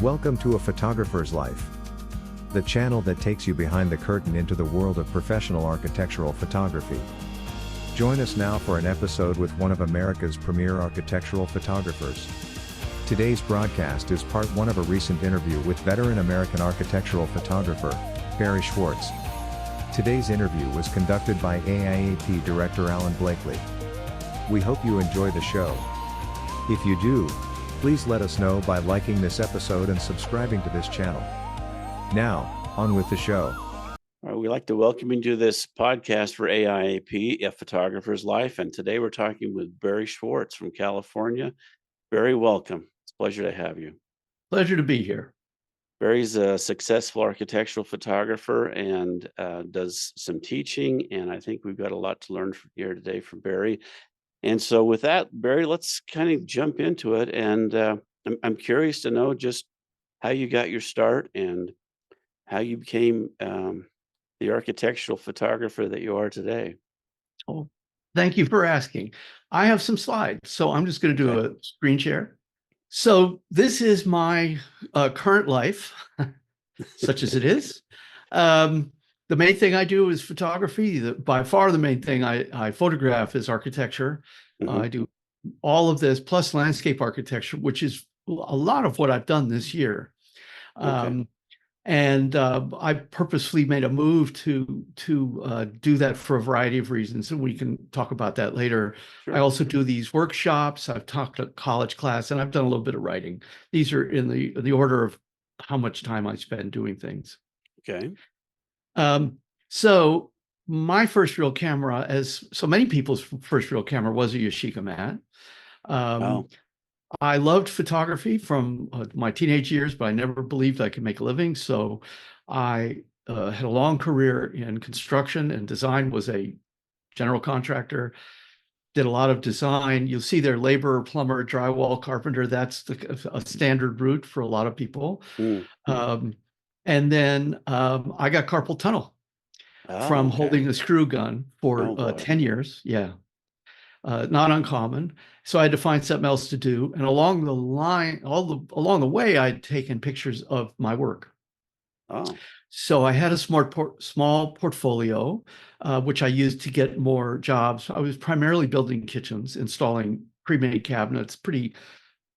Welcome to A Photographer's Life, the channel that takes you behind the curtain into the world of professional architectural photography. Join us now for an episode with one of America's premier architectural photographers. Today's broadcast is part one of a recent interview with veteran American architectural photographer, Barry Schwartz. Today's interview was conducted by AIAP Director Alan Blakely. We hope you enjoy the show. If you do, please let us know by liking this episode and subscribing to this channel. Now, on with the show. All right, we'd like to welcome you to this podcast for AIAP, A Photographer's Life. And today we're talking with Barry Schwartz from California. Barry, welcome. It's a pleasure to have you. Pleasure to be here. Barry's a successful architectural photographer and does some teaching. And I think we've got a lot to learn here today from Barry. And so with that, Barry, let's kind of jump into it. And I'm curious to know just how you got your start and how you became the architectural photographer that you are today. Oh, thank you for asking. I have some slides, so I'm just going to do a screen share. So this is my current life, such as it is. The main thing I do is photography. By far the main thing I photograph is architecture. Mm-hmm. I do all of this plus landscape architecture, which is a lot of what I've done this year. And I purposefully made a move to do that for a variety of reasons, and we can talk about that later. Sure. I also do these workshops. I've taught a college class, and I've done a little bit of writing. These are in the order of how much time I spend doing things. Okay. So my first real camera, as so many people's first real camera, was a Yashica mat. Wow. I loved photography from my teenage years, but I never believed I could make a living. So I had a long career in construction and design, was a general contractor, did a lot of design. You'll see there, laborer, plumber, drywall, carpenter. That's a standard route for a lot of people. Mm-hmm. And then I got carpal tunnel from holding a screw gun for 10 years. Yeah. Not uncommon. So I had to find something else to do. And along the line, along the way, I'd taken pictures of my work. Oh. So I had a small portfolio, which I used to get more jobs. I was primarily building kitchens, installing pre-made cabinets,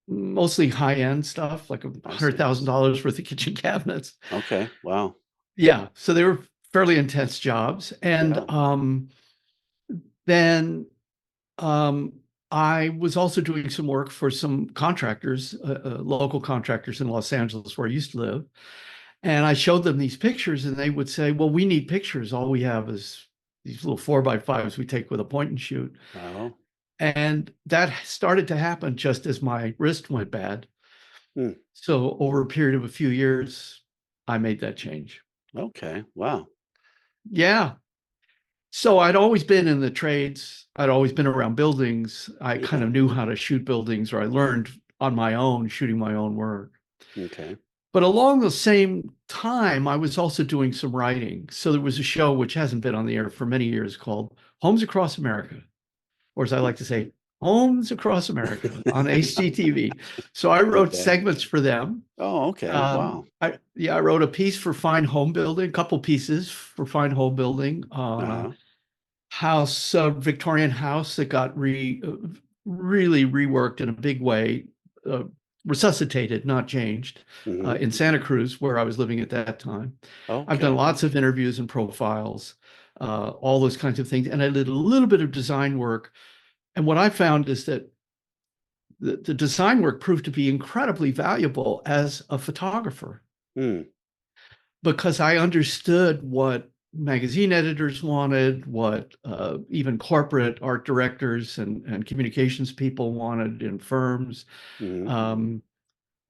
mostly high-end stuff, like $100,000 worth of kitchen cabinets. Okay. Wow. Yeah. So they were fairly intense jobs. And then I was also doing some work for some contractors, local contractors in Los Angeles, where I used to live. And I showed them these pictures, and they would say, well, we need pictures. All we have is these little 4x5s we take with a point and shoot. Wow. And that started to happen just as my wrist went bad. So over a period of a few years, I made that change. Okay. Wow. Yeah. So I'd always been in the trades. I'd always been around buildings. I kind of knew how to shoot buildings, or I learned on my own, shooting my own work. Okay. But along the same time, I was also doing some writing. So there was a show which hasn't been on the air for many years called Homes Across America, or as I like to say, Homes Across America on HGTV. So I wrote segments for them. Oh, okay. Wow. I wrote a piece for Fine Home Building, a couple pieces for Fine Home Building, house, Victorian house that got really reworked in a big way, resuscitated, not changed, in Santa Cruz, where I was living at that time. I've done lots of interviews and profiles, all those kinds of things. And I did a little bit of design work. And what I found is that the design work proved to be incredibly valuable as a photographer, because I understood what magazine editors wanted, what even corporate art directors and communications people wanted in firms. And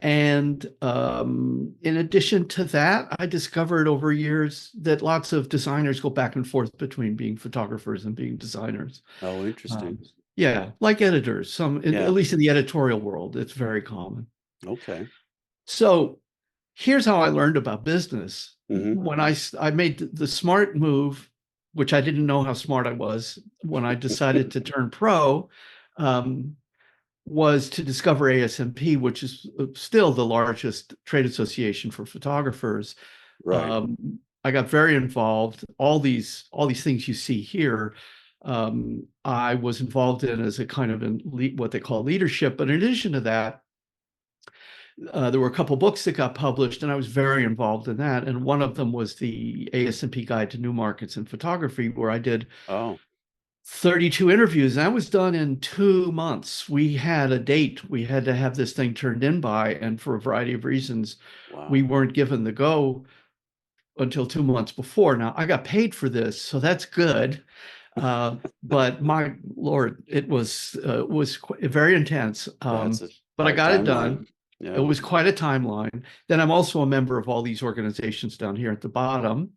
in addition to that, I discovered over years that lots of designers go back and forth between being photographers and being designers. Oh, interesting. Yeah, like editors, at least in the editorial world, it's very common. Okay. So here's how I learned about business. When I made the smart move, which I didn't know how smart I was, when I decided to turn pro, was to discover ASMP, which is still the largest trade association for photographers. Right. I got very involved. All these things you see here, I was involved in as a kind of what they call leadership. But in addition to that, there were a couple books that got published, and I was very involved in that. And one of them was the ASMP Guide to New Markets in Photography, where I did 32 interviews. That was done in 2 months. We had a date. We had to have this thing turned in by, and for a variety of reasons, we weren't given the go until 2 months before. Now, I got paid for this, so that's good. But my Lord, it was very intense. But I got it done. Yeah. It was quite a timeline. Then I'm also a member of all these organizations down here at the bottom,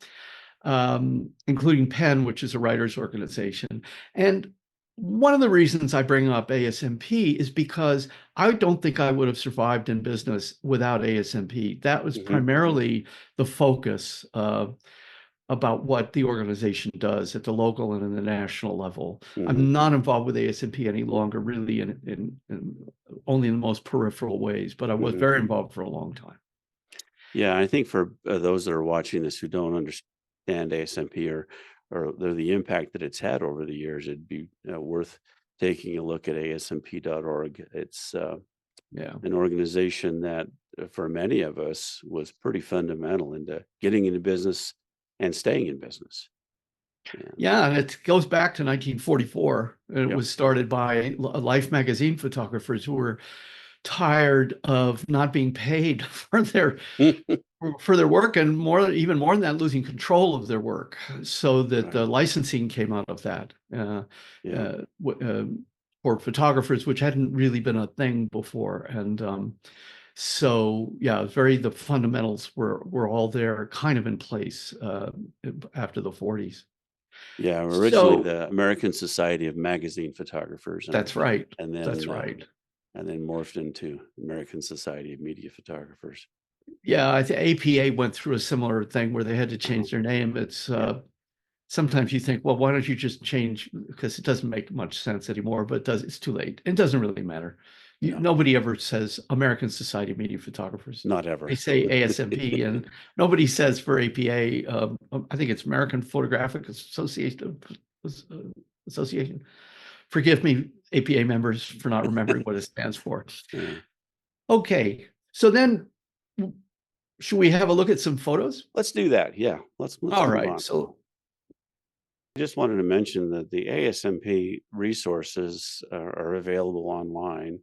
including PEN, which is a writers organization. And one of the reasons I bring up ASMP is because I don't think I would have survived in business without ASMP. That was primarily the focus about what the organization does at the local and in the national level. I'm not involved with ASMP any longer, really, in only in the most peripheral ways, but I was very involved for a long time. Yeah, I think for those that are watching this who don't understand ASMP or the impact that it's had over the years, it'd be worth taking a look at asmp.org. It's an organization that for many of us was pretty fundamental into getting into business and staying in business. Yeah, and it goes back to 1944. It was started by Life magazine photographers who were tired of not being paid for their work, and even more than that, losing control of their work. So that the licensing came out of that for photographers, which hadn't really been a thing before. And so the fundamentals were all there, kind of in place after the 40s. Yeah, originally the American Society of Magazine Photographers. That's right. And then and then morphed into American Society of Media Photographers. Yeah, I think APA went through a similar thing where they had to change their name. It's sometimes you think, well, why don't you just change, because it doesn't make much sense anymore, but it's too late. It doesn't really matter. Nobody ever says American Society of Media Photographers. Not ever. They say ASMP, and nobody says for APA. I think it's American Photographic Association. Forgive me, APA members, for not remembering what it stands for. Okay, so then should we have a look at some photos? Let's do that. Yeah, let's all right. So I just wanted to mention that the ASMP resources are available online.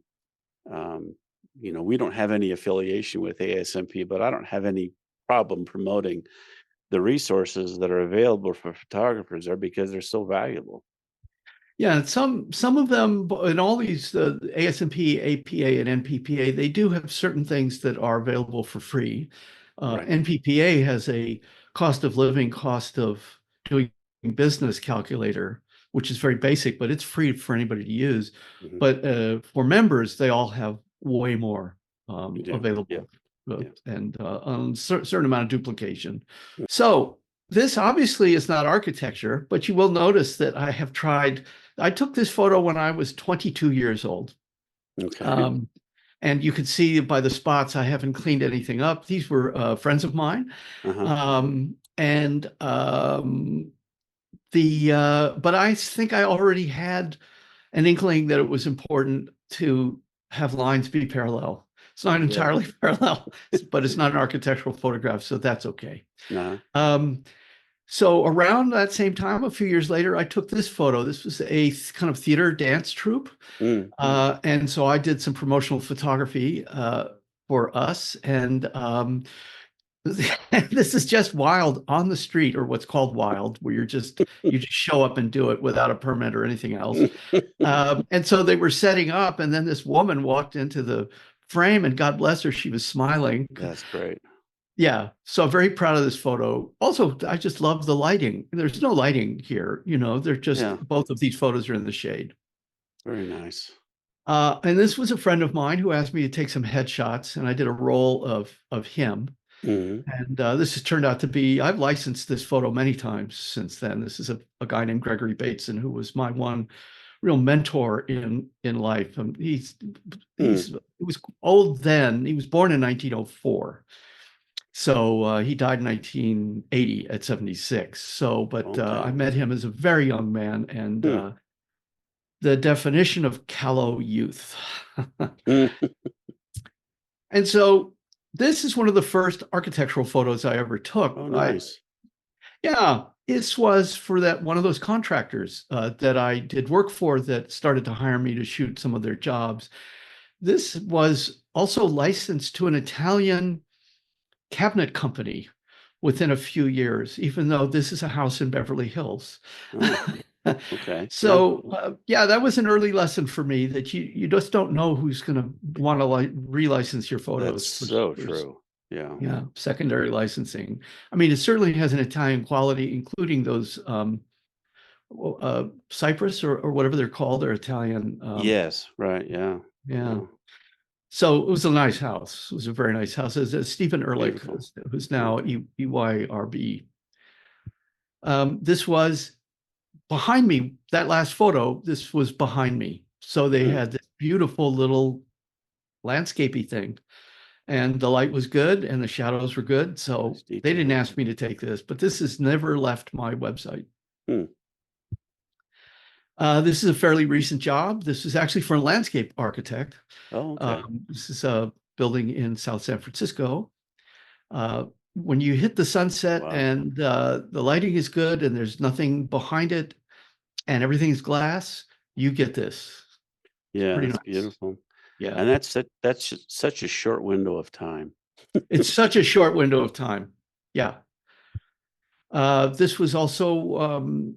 We don't have any affiliation with ASMP, but I don't have any problem promoting the resources that are available for photographers there because they're so valuable. Yeah, some of them, in all these ASMP, APA, and NPPA, they do have certain things that are available for free. NPPA has a cost of living, cost of doing business calculator, which is very basic, but it's free for anybody to use. But for members, they all have way more available, and a certain amount of duplication. So this obviously is not architecture, but you will notice that I took this photo when I was 22 years old. Okay. And you can see by the spots, I haven't cleaned anything up. These were friends of mine. But I think I already had an inkling that it was important to have lines be parallel. It's not entirely parallel, but it's not an architectural photograph, so that's okay. So around that same time, a few years later, I took this photo. This was a kind of theater dance troupe. And so I did some promotional photography for us. And this is just wild on the street, or what's called wild, where you just show up and do it without a permit or anything else. And so they were setting up, and then this woman walked into the frame, and God bless her, she was smiling. That's great. Yeah, so I'm very proud of this photo. Also, I just love the lighting. There's no lighting here, they're just both of these photos are in the shade. Very nice. And this was a friend of mine who asked me to take some headshots, and I did a roll of him. And this has turned out to be, I've licensed this photo many times since then. This is a guy named Gregory Bateson, who was my one real mentor in life. He was old then. He was born in 1904. So he died in 1980 at 76. So, but I met him as a very young man, and the definition of callow youth. And so this is one of the first architectural photos I ever took. Oh, nice. Yeah, this was for one of those contractors that I did work for that started to hire me to shoot some of their jobs. This was also licensed to an Italian cabinet company within a few years, even though this is a house in Beverly Hills. Oh, okay. So yeah, that was an early lesson for me, that you just don't know who's going to want to relicense your photos. That's so true. Yeah. Secondary licensing. I mean, it certainly has an Italian quality, including those Cypress or whatever they're called. They're Italian. Yes, right. Yeah. So it was a nice house. It was a very nice house. As Stephen Ehrlich, who's now EYRB. This was behind me. That last photo, this was behind me. So they had this beautiful little landscapey thing, and the light was good and the shadows were good. So they didn't ask me to take this, but this has never left my website. This is a fairly recent job. This is actually for a landscape architect. Oh, okay. This is a building in South San Francisco. When you hit the sunset and the lighting is good and there's nothing behind it and everything's glass, you get this. Yeah, it's nice. Beautiful. Yeah. And that's such a short window of time. It's such a short window of time. Yeah. This was also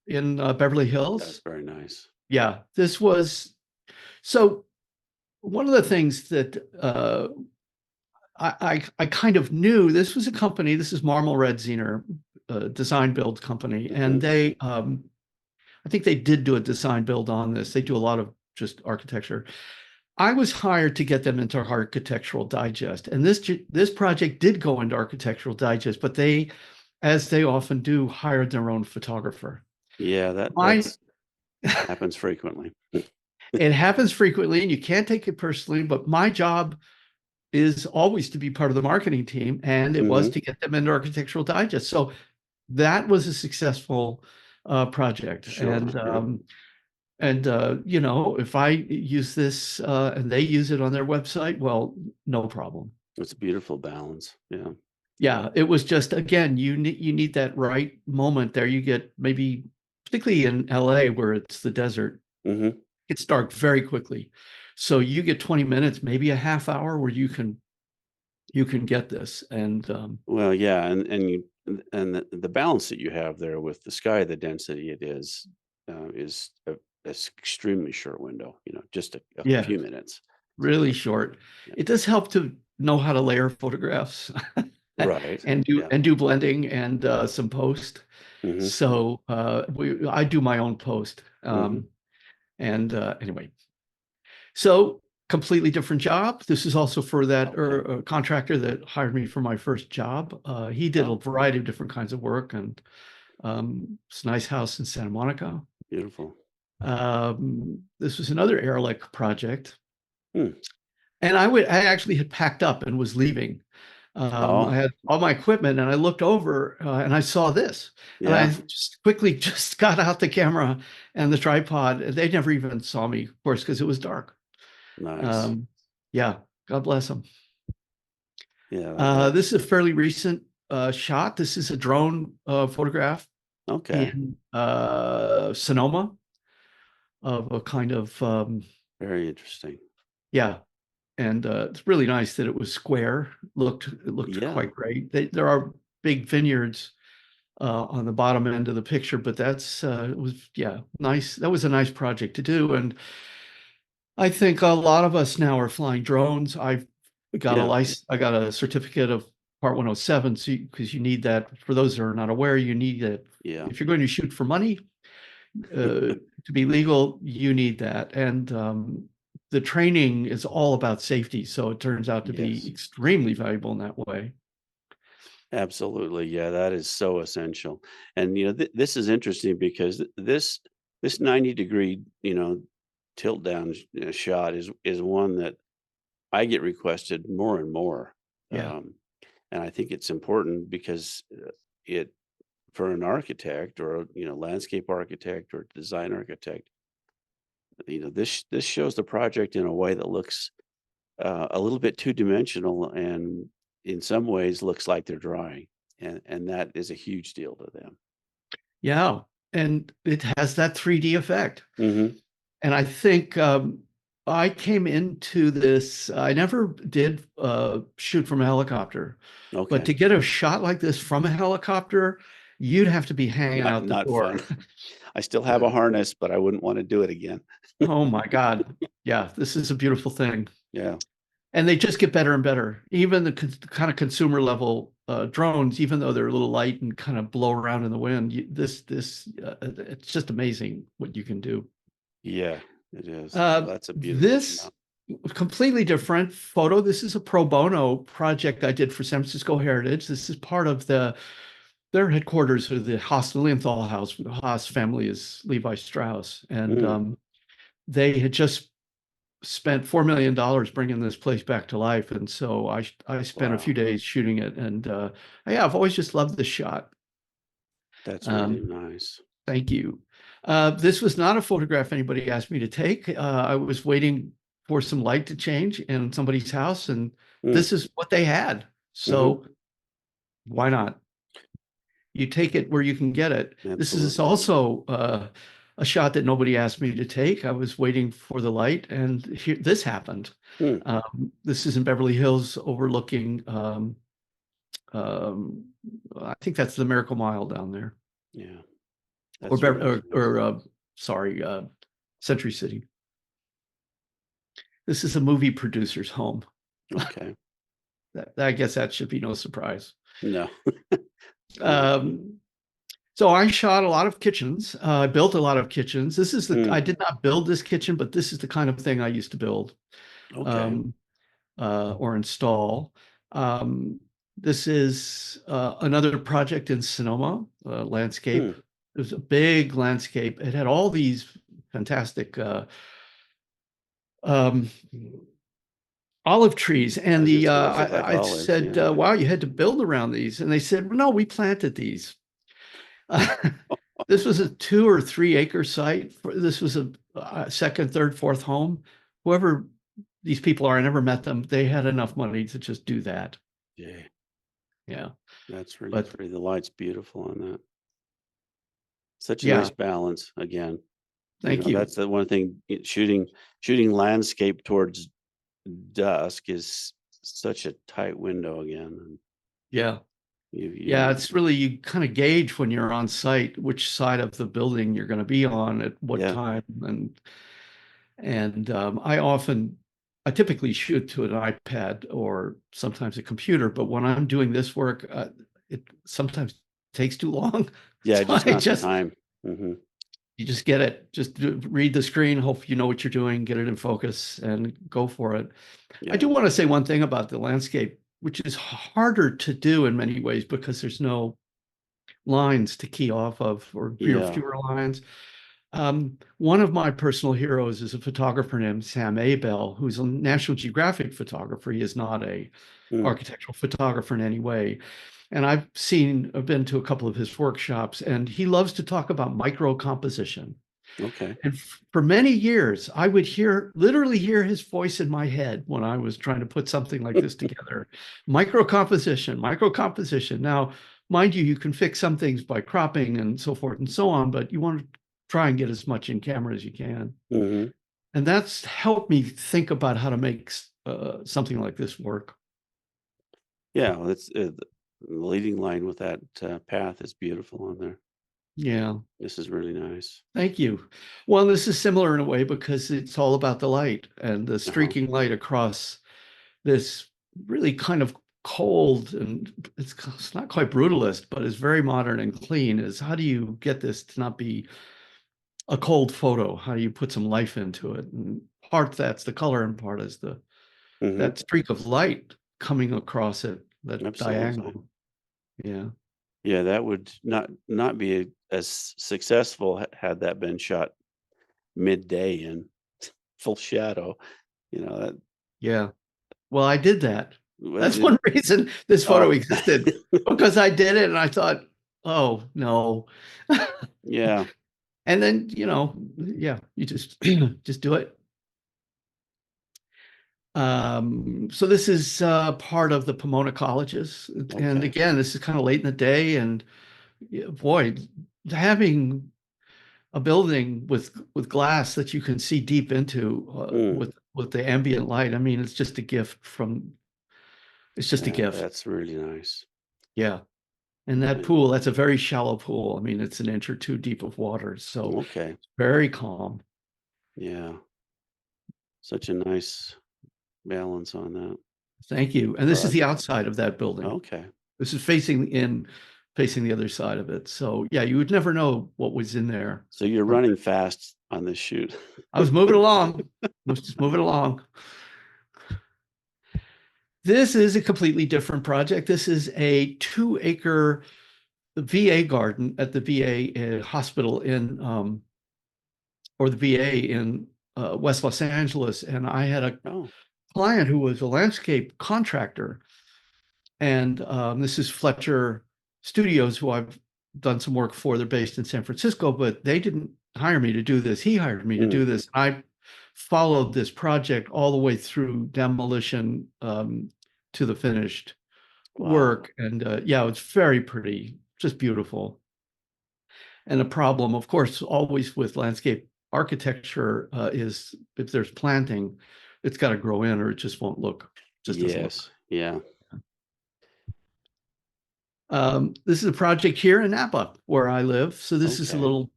in Beverly Hills. That's very nice. Yeah, this was, so one of the things that I kind of knew, this was a company, this is Marmol Red Zener, design build company, and they, I think they did do a design build on this. They do a lot of just architecture. I was hired to get them into Architectural Digest, and this project did go into Architectural Digest, but they, as they often do, hired their own photographer. Yeah, that happens frequently. It happens frequently, and you can't take it personally, but my job is always to be part of the marketing team, and it was to get them into Architectural Digest. So that was a successful project. Sure, and you know, if I use this and they use it on their website, well, no problem. It's a beautiful balance. Yeah. Yeah, it was just, again, you need that right moment there. You get, maybe particularly in LA where it's the desert, it's dark very quickly. So you get 20 minutes, maybe a half hour where you can get this. And well, yeah, and the balance that you have there with the sky, the density it is a extremely short window, you know, just a few minutes. Really short. Yeah. It does help to know how to layer photographs. Right. And do blending and some post. So I do my own post. And anyway, so completely different job. This is also for that contractor that hired me for my first job. He did a variety of different kinds of work, and it's a nice house in Santa Monica. Beautiful. This was another Ehrlich project. And I actually had packed up and was leaving. I had all my equipment, and I looked over and I saw this, and I just quickly got out the camera and the tripod. They never even saw me, of course, because it was dark. Nice. Yeah, God bless them. Yeah. This is a fairly recent shot. This is a drone photograph. Okay. In Sonoma, of a kind of very interesting. Yeah. And it's really nice that it was square. It looked quite great. There are big vineyards on the bottom end of the picture, but that's nice. That was a nice project to do, and I think a lot of us now are flying drones. I've got a license. I got a certificate of Part 107, because you need that. For those that are not aware, you need it. Yeah. If you're going to shoot for money, to be legal, you need that, and the training is all about safety, so it turns out to be extremely valuable in that way. Absolutely. Yeah, that is so essential. And you know, this is interesting because this this 90-degree, tilt down shot is one that I get requested more and more. Yeah. And I think it's important because it for an architect or landscape architect or design architect, this shows the project in a way that looks a little bit two-dimensional and in some ways looks like they're drawing, and that is a huge deal to them. Yeah, and it has that 3D effect. Mm-hmm. And I think I came into this, I never did shoot from a helicopter, but to get a shot like this from a helicopter, you'd have to be hanging out the Not door. fun. I still have a harness, but I wouldn't want to do it again. Oh my God. Yeah, this is a beautiful thing. Yeah. And they just get better and better. Even the kind of consumer level drones, even though they're a little light and kind of blow around in the wind, it's just amazing what you can do. Yeah, it is. That's a beautiful This completely different photo. This is a pro bono project I did for San Francisco Heritage. This is part of their headquarters of the Haas Lilienthal House. The Haas family is Levi Strauss, and they had just spent $4 million bringing this place back to life, and so I spent a few days shooting it, and yeah, I've always just loved this shot. That's really nice. Thank you. This was not a photograph anybody asked me to take. I was waiting for some light to change in somebody's house, and this is what they had. So why not? You take it where you can get it. Absolutely. This is also a shot that nobody asked me to take. I was waiting for the light, and this happened. This is in Beverly Hills, overlooking. I think that's the Miracle Mile down there. Yeah. Sorry, Century City. This is a movie producer's home. Okay. I guess that should be no surprise. No. So I shot a lot of kitchens. I built a lot of kitchens. This is I did not build this kitchen, but this is the kind of thing I used to build or install. This is another project in Sonoma, landscape. It was a big landscape. It had all these fantastic olive trees, and I said, wow, you had to build around these, and they said, no, we planted these. This was a 2 or 3 acre site. This was a second, third, fourth home. Whoever these people are, I never met them. They had enough money to just do that. Yeah. That's really pretty. The light's beautiful on that. Such a nice balance again. Thank you. That's the one thing, shooting landscape towards dusk is such a tight window again. Yeah. Yeah, it's really, you kind of gauge when you're on site which side of the building you're going to be on at what time, and I typically shoot to an iPad or sometimes a computer, but when I'm doing this work, it sometimes takes too long. Yeah, just time. You just get it. Just read the screen, hope you know what you're doing, get it in focus, and go for it. I do want to say one thing about the landscape, which is harder to do in many ways because there's no lines to key off of, or fewer lines. One of my personal heroes is a photographer named Sam Abell, who's a National Geographic photographer. He is not a architectural photographer in any way. And I've been to a couple of his workshops, and he loves to talk about micro composition. Okay. And for many years, I would literally hear his voice in my head when I was trying to put something like this together. Micro composition. Now, mind you, you can fix some things by cropping and so forth and so on, but you want to try and get as much in camera as you can. And that's helped me think about how to make something like this work. Yeah, that's the leading line with that path is beautiful on there. Yeah. This is really nice. Thank you. Well, this is similar in a way because it's all about the light and the streaking light across this really kind of cold, and it's not quite brutalist, but it's very modern and clean, is how do you get this to not be a cold photo? How do you put some life into it? And part that's the color, and part is that streak of light coming across it, that diagonal. Yeah. Yeah, that would not be as successful had that been shot midday in full shadow, that Yeah. Well, I did that. well, That's one reason this photo oh, existed, because I did it and I thought, oh no. yeah, And then, yeah, you just just do it. So this is part of the Pomona colleges. And okay. again, this is kind of late in the day, and boy, having a building with glass that you can see deep into Mm, with the ambient light. I mean, it's just a gift from, it's just a yeah, gift. that's really nice. Yeah. And that And pool, that's a very shallow pool. I mean, it's an inch or two deep of water, so okay, very calm. yeah, such a nice balance on that Thank you. And this is the project. outside of that building. Okay. This is facing the other side of it. So yeah, you would never know what was in there. So you're running fast on this shoot. I was moving along. I was just moving along. This is a completely different project. This is a 2-acre VA garden at the VA hospital or the VA in West Los Angeles. And I had a Oh, client who was a landscape contractor. And this is Fletcher Studios, who I've done some work for. They're based in San Francisco, but they didn't hire me to do this. He hired me to do this. I followed this project all the way through demolition to the finished work. And yeah, it's very pretty, just beautiful. And the problem, of course, always with landscape architecture is if there's planting, it's got to grow in or it just won't look, just doesn't look. yes, yeah. This is a project here in Napa where I live. So this is a Okay.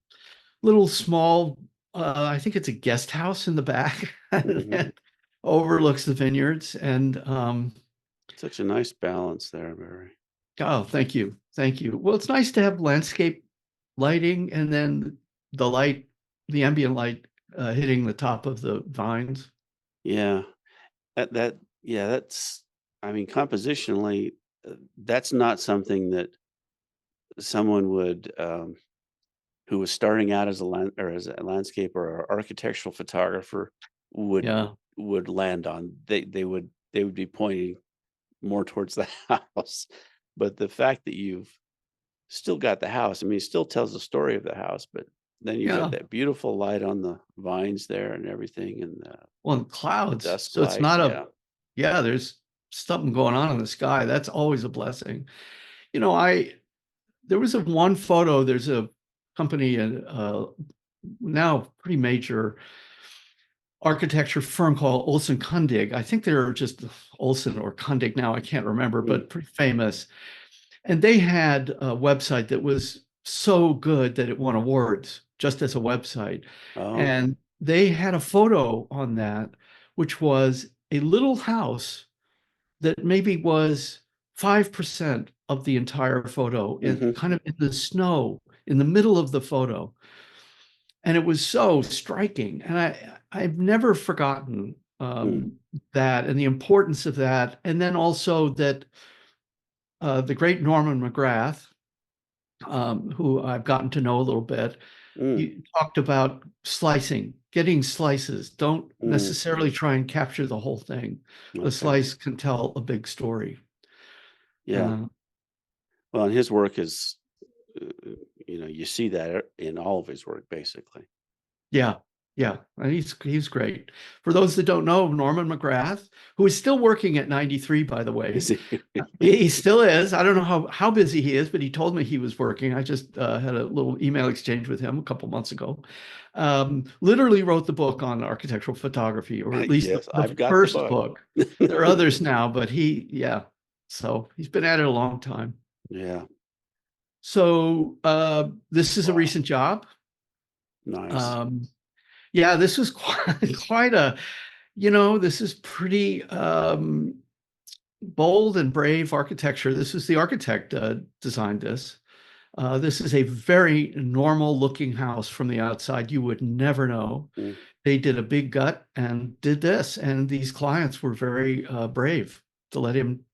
little small, I think it's a guest house in the back that overlooks the vineyards. And Such a nice balance there, Barry. oh, thank you. Thank you. Well, it's nice to have landscape lighting and then the ambient light hitting the top of the vines. Yeah. Yeah, I mean, compositionally, that's not something that someone would, who was starting out as as a landscape or architectural photographer would Yeah. land on. They would be pointing more towards the house. But the fact that you've still got the house, I mean, it still tells the story of the house, but then you've got Yeah. that beautiful light on the vines there and everything, and Well, and the clouds. dusk So it's light. not Yeah. yeah, there's something going on in the sky. That's always a blessing. You know, there was one photo, there's a company and now pretty major architecture firm called Olson Kundig. I think they're just Olson or Kundig now, I can't remember, but pretty famous. And they had a website that was so good that it won awards just as a website. Oh. And they had a photo on that, which was a little house that maybe was 5% of the entire photo, kind of in the snow in the middle of the photo. And it was so striking. And I've never forgotten that and the importance of that. And then also that the great Norman McGrath, who I've gotten to know a little bit, you talked about slicing, getting slices. Don't necessarily try and capture the whole thing. A slice can tell a big story. Yeah. Well, and his work is, you see that in all of his work, basically. Yeah, yeah, and he's great. For those that don't know, Norman McGrath, who is still working at 93, by the way. Is he? He still is. I don't know how busy he is, but he told me he was working. I just had a little email exchange with him a couple months ago. Literally wrote the book on architectural photography, or at least Yes, the I've got the first book. book. There are others now, but yeah. So he's been at it a long time. Yeah. So this is a recent job. Nice. Yeah, this was quite a, this is pretty bold and brave architecture. This is the architect designed this. This is a very normal looking house from the outside. You would never know. They did a big gut and did this. And these clients were very brave to let him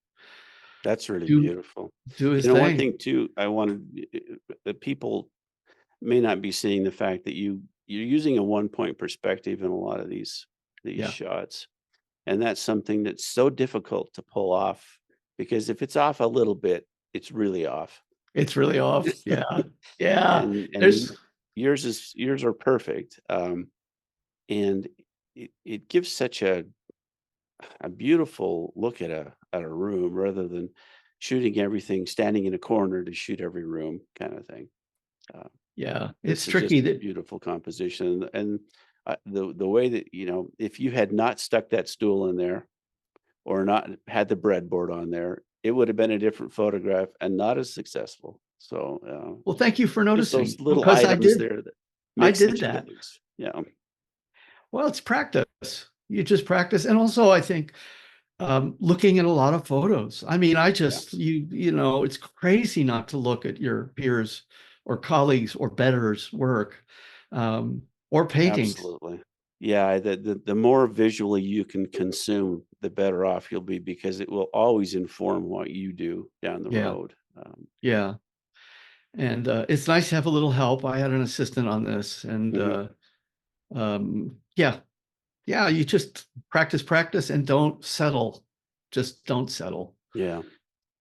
That's really do beautiful. do his One thing. thing too, I wanted that people may not be seeing the fact that you're using a one-point perspective in a lot of these Yeah, shots, and that's something that's so difficult to pull off because if it's off a little bit, it's really off. it's really off. Yeah, yeah. And There's yours are perfect, and it gives such a beautiful look at a room rather than shooting everything standing in a corner to shoot every room kind of thing. Uh, yeah, it's this is just tricky a that beautiful composition, and the way that if you had not stuck that stool in there or not had the breadboard on there, it would have been a different photograph and not as successful. So well, thank you for just those noticing little because items there that I make did such a that. difference. Yeah. Well, it's practice. You just practice. And also, I think looking at a lot of photos. I mean, Yeah. it's crazy not to look at your peers or colleagues or betters' work or paintings. Absolutely. Yeah, the more visually you can consume, the better off you'll be because it will always inform what you do down the Yeah, road. yeah. And it's nice to have a little help. I had an assistant on this, and Mhm. yeah, yeah. You just practice, and don't settle. Just don't settle. Yeah,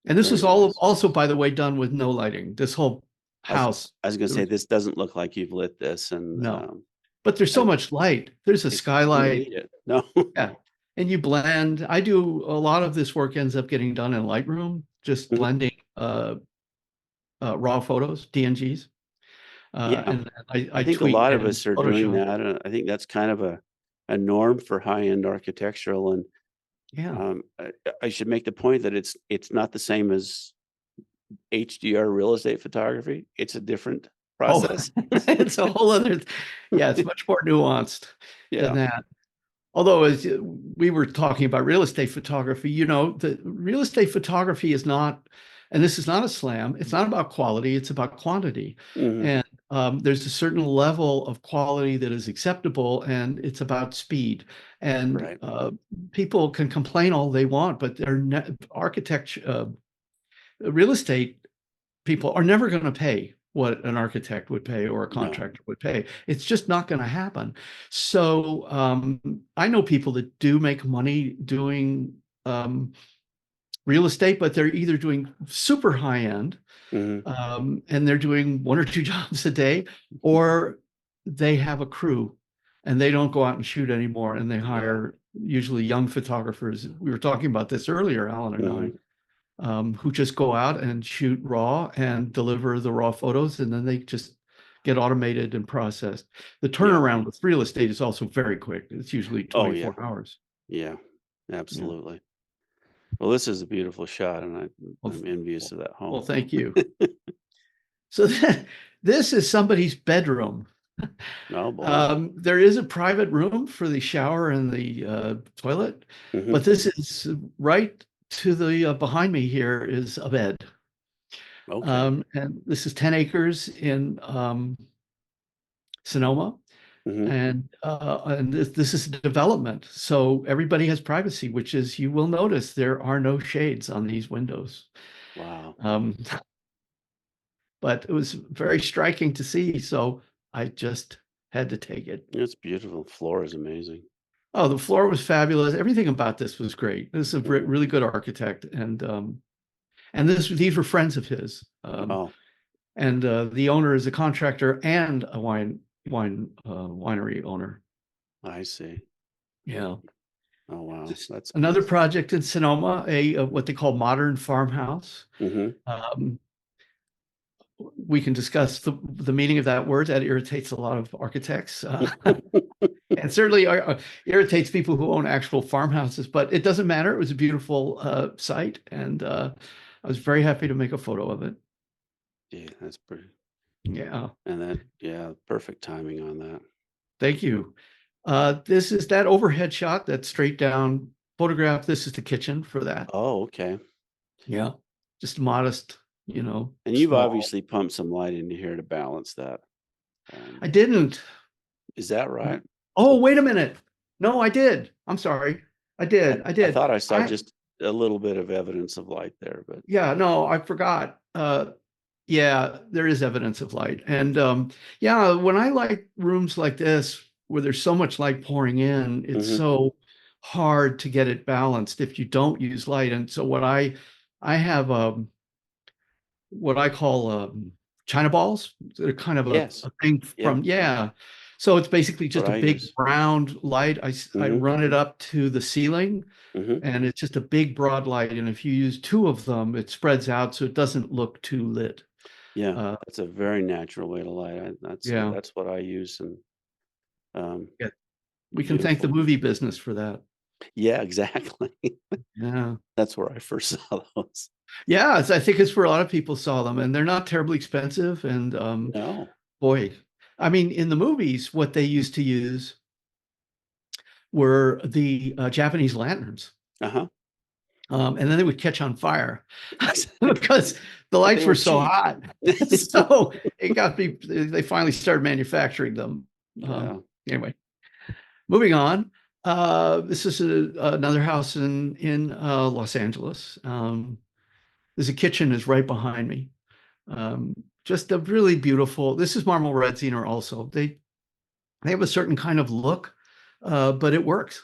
And this was very all nice. also, by the way, done with no lighting. This whole I was house, I was gonna there say was this doesn't look like you've lit this, and no, but there's so and much light. There's a you don't skylight. need it. No. Yeah. And you blend. I do a lot of this work ends up getting done in Lightroom, just Mhm. blending raw photos, DNGs. Yeah, And I I think a tweak lot of in us are doing Photoshop. that, and I think that's kind of a norm for high-end architectural, and Yeah. I should make the point that it's not the same as HDR real estate photography. It's a different Oh, process. it's a whole other, yeah, it's much more nuanced than Yeah. that. Although, as we were talking about real estate photography, the real estate photography is not, and this is not a slam, it's not about quality, it's about quantity. Mhm. And there's a certain level of quality that is acceptable, and it's about speed. And Right. people can complain all they want, but real estate people are never going to pay what an architect would pay or a No. contractor would pay. It's just not going to happen. So I know people that do make money doing real estate, but they're either doing super high end Mhm. and they're doing one or two jobs a day, or they have a crew and they don't go out and shoot anymore, and they Yeah. hire usually young photographers. We were talking about this earlier, Alan and I, Mhm. who just go out and shoot raw and deliver the raw photos, and then they just get automated and processed. The Yeah. turnaround with real estate is also very quick. It's usually Oh, yeah. 24 hours. Yeah. Yeah. Absolutely. Well, this is a beautiful shot, and Well, I'm envious of that well, home. thank you. So this is somebody's bedroom. Oh, boy. There is a private room for the shower and the toilet, Mhm. but this is right to the behind me here is a bed. Okay. And this is 10 acres in Sonoma. Mhm. And this is development. So everybody has privacy, which is, you will notice there are no shades on these windows. Wow. Um, but it was very striking to see. So I just had to take it. It's beautiful. Floor is amazing. Oh, the floor was fabulous. Everything about this was great. This is a Mhm. really good architect, and these were friends of his. Oh, And the owner is a contractor and a winery owner. I see. Yeah. Oh, wow. Just That's another beautiful. project in Sonoma, a what they call modern farmhouse. Mhm. Um, we can discuss the meaning of that word. That irritates a lot of architects, and certainly irritates people who own actual farmhouses. But it doesn't matter. It was a beautiful site, and I was very happy to make a photo of it. Yeah, that's pretty. Yeah, And yeah, perfect timing on that. thank you. This is that overhead shot, that straight down photograph. This is the kitchen for that. Oh, okay. Yeah, just modest, And you've small. obviously pumped some light into here to balance that. I didn't. Is that right? Oh, wait a minute. No, I did. I'm sorry. I I did. I I did. thought I saw I just a little bit of evidence of light there, but Yeah, no, I forgot. Yeah, there is evidence of light. And yeah, when I like rooms like this where there's so much light pouring in, it's so hard to get it balanced if you don't use light. And so I have what I call China balls. They're kind of a yes, thing yeah, from, yeah. So it's basically that's what just a I big use. round light. I run it up to the ceiling, Hmm. and it's just a big broad light. And if you use two of them, it spreads out so it doesn't look too lit. Yeah, Uh, that's a very natural way to light. yeah, That's what I use, and um, yeah. We can thank the beautiful. movie business for that. Yeah, exactly. Yeah. That's where I first saw those. Yeah, I think it's where a lot of people saw them, and they're not terribly expensive. And No. boy, I mean, in the movies, what they used to use were the Japanese lanterns. Uh-huh. And then they would catch on fire Exactly. because the But they lights were were so cheap. hot. So they finally started manufacturing them. Yeah. Anyway, moving on. This is another house in Los Angeles. There's a kitchen is right behind me. Just a really beautiful, this is marble red Ziner also. They have a certain kind of look, but it works.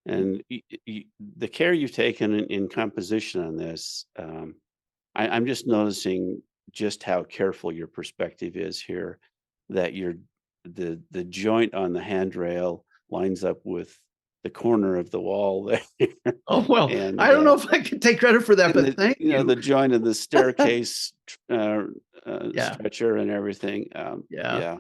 And the care you've taken in composition on this, I'm just noticing just how careful your perspective is here, that the joint on the handrail lines up with the corner of the wall there. Oh, well, And I don't know if I can take credit for that, and but thank you. the joint of the staircase Yeah, stretcher and everything. yeah. Yeah,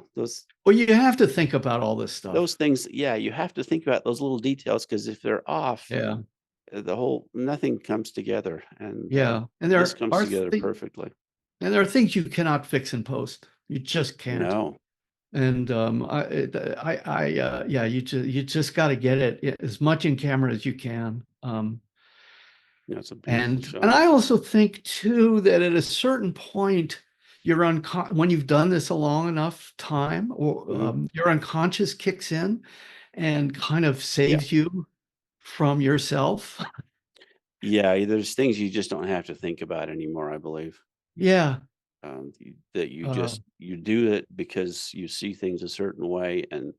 Well, you have to think about all this those stuff. things. Yeah, you have to think about those little details, because if they're off, Yeah, the whole nothing comes together, and yeah. And this comes together thi perfectly. and there are things you cannot fix in post. You just can't. No, And yeah, you just got to get it as much in camera as you can. it's a beautiful And shot. I also think too that at a certain point, when you've done this a long enough time, or Hmm. your unconscious kicks in and kind of Yeah, saves you from yourself. yeah. There's things you just don't have to think about anymore, I believe. Yeah. That you Uh, just you do it because you see things a certain way, and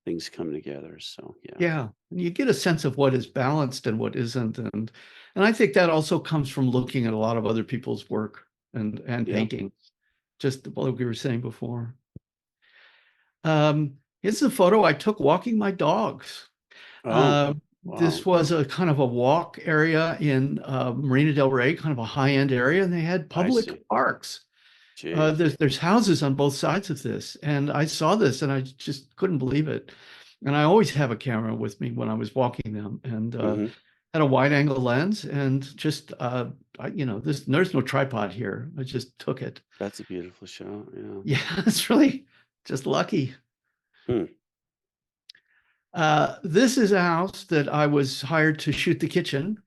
things come together. So yeah, yeah. And you get a sense of what is balanced and what isn't. And I think that also comes from looking at a lot of other people's work and yeah. painting, just what we were saying before. Here's a photo I took walking my dogs. Oh, This wow. was a kind of a walk area in Marina del Rey, kind of a high-end area, and they had I public see. parks. Gee. There's houses on both sides of this, and I saw this and I just couldn't believe it. And I always have a camera with me when I was walking them, and Hmm. had a wide-angle lens, and just there's no tripod here. I just took it. That's a beautiful shot. Yeah. Yeah, it's really just lucky. Hmm. This is a house that I was hired to shoot the kitchen.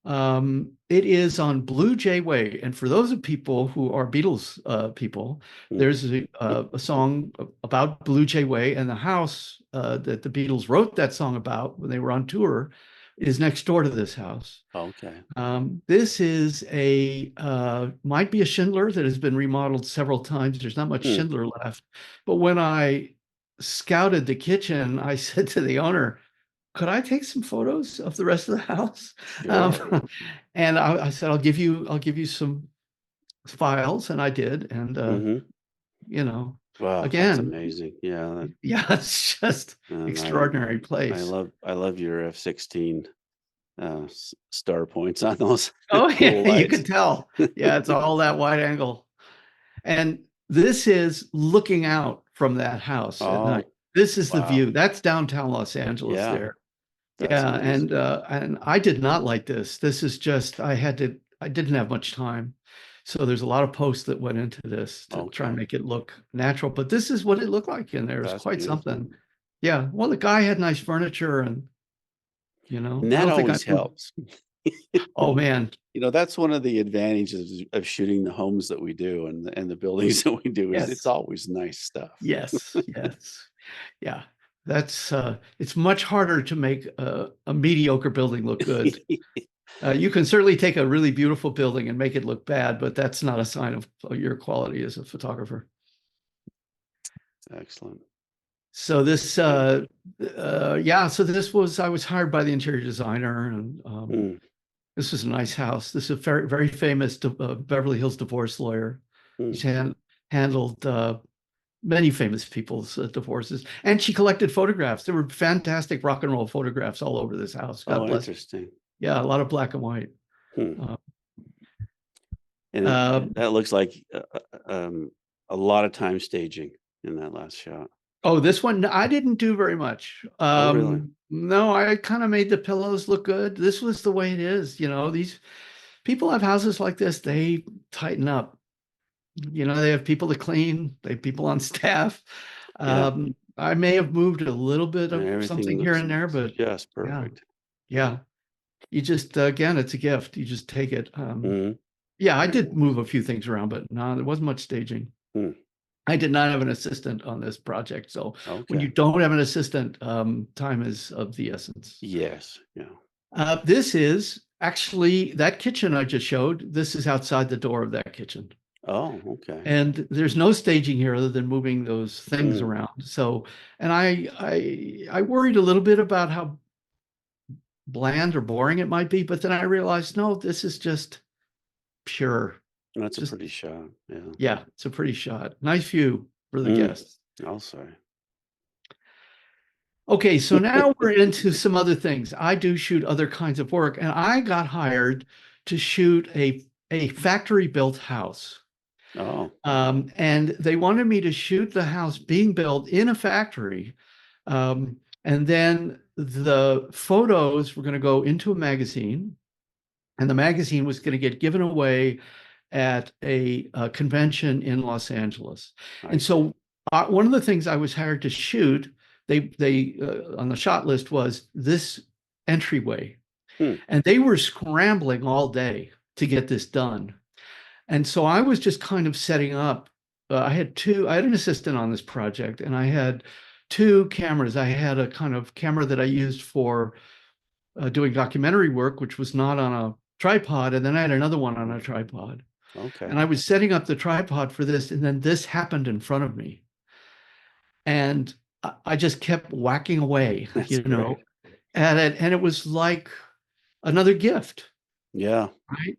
It is on Blue Jay Way, and for those of people who are Beatles people, Hmm. there's a song about Blue Jay Way, and the house that the Beatles wrote that song about when they were on tour is next door to this house. Okay. This is might be a Schindler that has been remodeled several times. There's not much Hmm. Schindler left, but when I scouted the kitchen, I said to the owner, could I take some photos of the rest of the house? Sure. And I said, I'll give you some files, and I did. And Hmm. you know, Wow, that's again, amazing. Yeah, yeah, it's just and extraordinary place. I love your F-16 star points on those Oh cool yeah, you lights. could tell. Yeah, it's all that wide angle. And this is looking out from that house at night. Oh, This is the wow. view. That's downtown Los Angeles Yeah, there. that's Yeah, amazing. and I did not like this. This is just I didn't have much time. So there's a lot of posts that went into this to try and Okay, make it look natural, but this is what it looked like in there. It was that's quite beautiful. something. Yeah, well, the guy had nice furniture, and And I that don't think I always moved. helps. Oh man, That's one of the advantages of shooting the homes that we do, and the buildings that we do, is it's yes, always nice stuff. yes, yes, yeah. That's it's much harder to make a mediocre building look good. You can certainly take a really beautiful building and make it look bad, but that's not a sign of your quality as a photographer. Excellent. So this, yeah, so this was, I was hired by the interior designer, and this was a nice house. This is a very, very famous Beverly Hills divorce lawyer. She handled many famous people's divorces, and she collected photographs. There were fantastic rock and roll photographs all over this house. God bless. Interesting. Yeah, a lot of black and white. And that looks like a lot of time staging in that last shot. Oh, this one, I didn't do very much. Oh, really? No, I kind of made the pillows look good. This was the way it is. You know, these people have houses like this, they tighten up. You know, they have people to clean, they have people on staff. I may have moved a little bit of something here and there, but just perfect. Yeah. You just, again, it's a gift. You just take it. Yeah, I did move a few things around, but no, there wasn't much staging. I did not have an assistant on this project. So when you don't have an assistant, time is of the essence. Yes. Yeah. This is actually that kitchen I just showed. This is outside the door of that kitchen. Oh, okay. And there's no staging here other than moving those things around. So, and I worried a little bit about how bland or boring it might be, but then I realized, no, this is just pure. That's a pretty shot. Yeah. Yeah, it's a pretty shot. Nice view for the guests. I'll say. Okay, so now we're into some other things. I do shoot other kinds of work, and I got hired to shoot a factory-built house. Oh. And they wanted me to shoot the house being built in a factory. And then the photos were going to go into a magazine, and the magazine was going to get given away at a convention in Los Angeles. And so one of the things I was hired to shoot, they on the shot list was this entryway. And they were scrambling all day to get this done. And so I was just kind of setting up. I had an assistant on this project, and I had two cameras. I had a kind of camera that I used for doing documentary work, which was not on a tripod. And then I had another one on a tripod. Okay. And I was setting up the tripod for this, and then this happened in front of me. And I just kept whacking away, know, at it. And it was like another gift. Yeah. Right?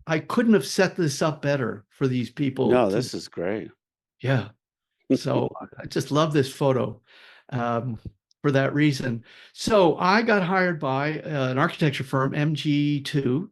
I couldn't have set this up better for these people. No, this is great. Yeah. So I just love this photo for that reason. So I got hired by an architecture firm, MG2,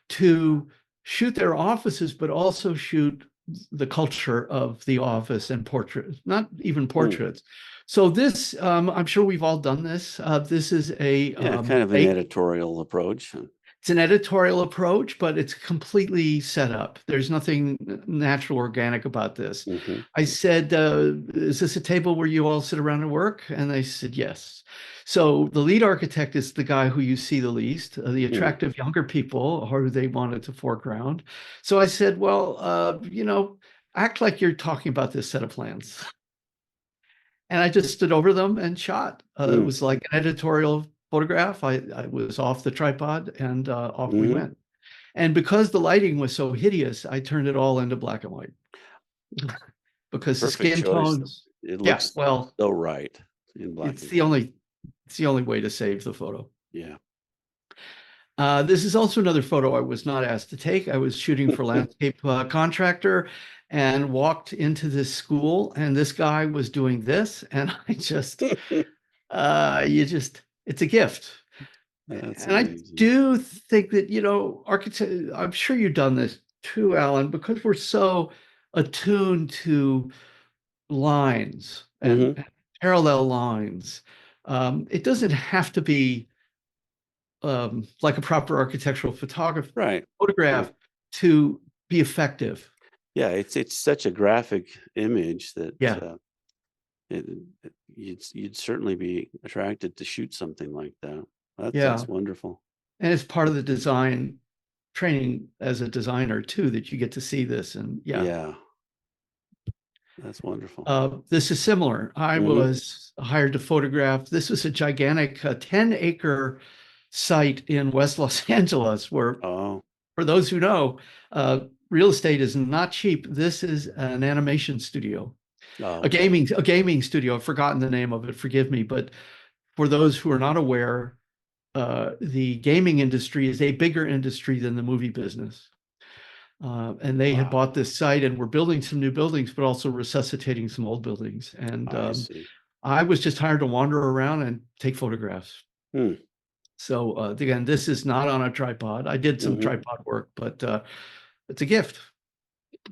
to shoot their offices, but also shoot the culture of the office and portraits, not even portraits. So this, I'm sure we've all done this. This is a kind of an editorial approach. It's an editorial approach, but it's completely set up. There's nothing natural, organic about this. I said, is this a table where you all sit around and work? And they said, yes. So the lead architect is the guy who you see the least. The attractive younger people are who they wanted to foreground. So I said, well, act like you're talking about this set of plans. And I just stood over them and shot. It was like an editorial photograph. I was off the tripod, and off we went. And because the lighting was so hideous, I turned it all into black and white. Because the skin tones, it looks so right in black. It's the only way to save the photo. Yeah. This is also another photo I was not asked to take. I was shooting for landscape contractor, and walked into this school, and this guy was doing this, and I just, it's a gift. That's and amazing. I do think that, architect, I'm sure you've done this too, Alan, because we're so attuned to lines and parallel lines. It doesn't have to be like a proper architectural photograph to be effective. Yeah, it's such a graphic image that you'd certainly be attracted to shoot something like that. That's wonderful. And it's part of the design training as a designer too, that you get to see this. And That's wonderful. This is similar. I was hired to photograph. This was a gigantic 10-acre site in West Los Angeles where, for those who know, real estate is not cheap. This is an animation studio, a gaming studio. I've forgotten the name of it. Forgive me. But for those who are not aware, the gaming industry is a bigger industry than the movie business. And they had bought this site and were building some new buildings, but also resuscitating some old buildings. And I was just hired to wander around and take photographs. So again, this is not on a tripod. I did some tripod work, but it's a gift,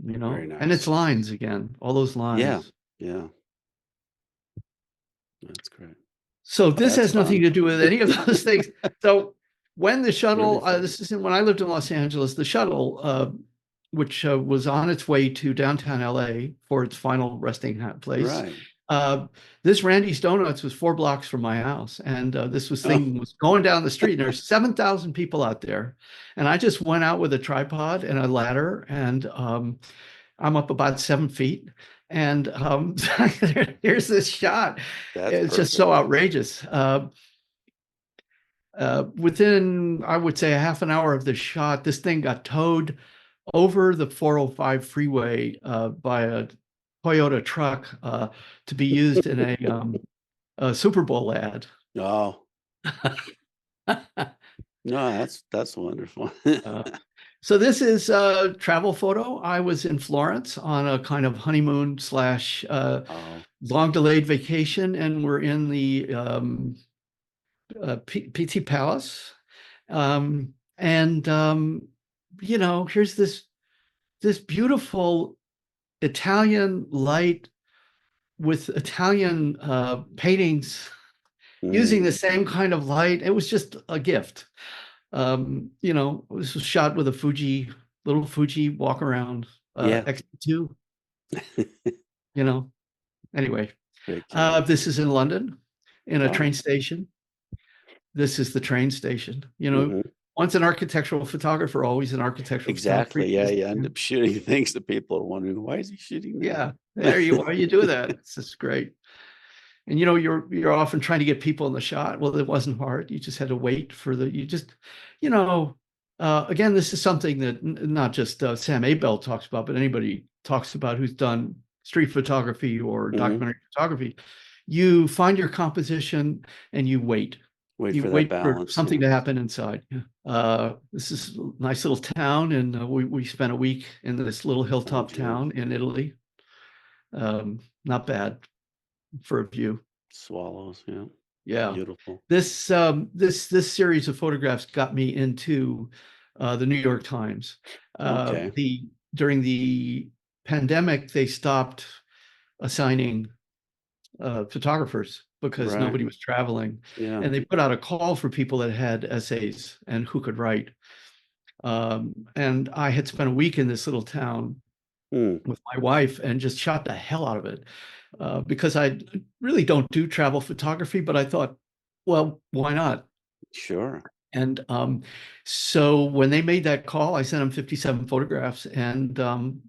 you know. Nice. And it's lines again, all those lines. Yeah. That's great. So this has nothing to do with any of those things. So when the shuttle, this is when I lived in Los Angeles, the shuttle, which was on its way to downtown LA for its final resting place. Right. This Randy's Donuts was 4 blocks from my house. And this thing was going down the street. And there's 7,000 people out there. And I just went out with a tripod and a ladder. And I'm up about 7 feet. And here's this shot. It's just so outrageous. Within, I would say, a half an hour of the shot, this thing got towed over the 405 freeway by a Toyota truck to be used in a Super Bowl ad. Oh. No, that's wonderful. So this is a travel photo. I was in Florence on a kind of honeymoon / long delayed vacation, and we're in the Pitti Palace. You know, here's this beautiful Italian light with Italian paintings using the same kind of light. It was just a gift. You know, this was shot with a little Fuji walk around X2. You know, anyway, this is in London in a train station. This is the train station. You know, once an architectural photographer, always an architectural photographer. Yeah, you end up shooting things that people are wondering, why is he shooting that? Yeah, why you do that? It's just great. And, you know, you're often trying to get people in the shot. Well, it wasn't hard. You just had to wait for you know, again, this is something that not just Sam Abell talks about, but anybody talks about who's done street photography or documentary photography. You find your composition and you wait. You wait for something to happen inside. This is a nice little town, and we spent a week in this little hilltop town in Italy. Not bad for a view. Swallows, yeah, beautiful. This series of photographs got me into the New York Times. During the pandemic, they stopped assigning photographers because nobody was traveling. And they put out a call for people that had essays and who could write. And I had spent a week in this little town with my wife and just shot the hell out of it because I really don't do travel photography, but I thought, well, why not? Sure. And so when they made that call, I sent them 57 photographs, and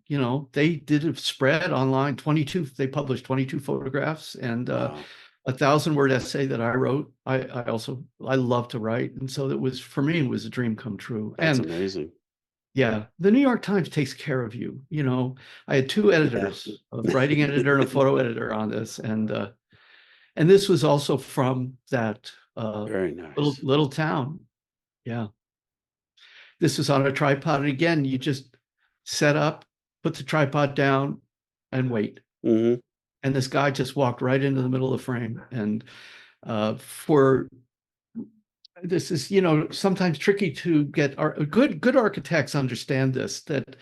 you know, they did a spread online. They published 22 photographs and a 1,000-word essay that I wrote. I love to write, and so it was, for me, it was a dream come true. That's amazing. Yeah, the New York Times takes care of you. You know, I had 2 editors, a writing editor and a photo editor on this, and this was also from that very nice little town. Yeah. This was on a tripod. And again, you just set up, put the tripod down, and wait. And this guy just walked right into the middle of the frame. And this is, you know, sometimes tricky to get. Good architects understand this, that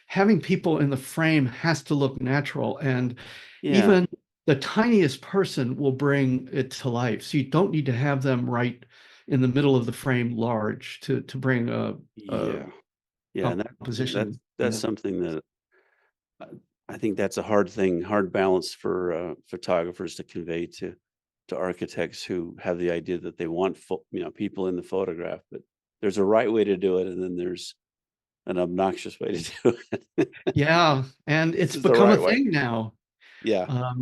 having people in the frame has to look natural. And even the tiniest person will bring it to life. So you don't need to have them right in the middle of the frame large to bring a position. That's something that I think that's a hard balance for photographers to convey to architects who have the idea that they want people in the photograph, but there's a right way to do it, and then there's an obnoxious way to do it. Yeah, and it's become a thing now. Yeah.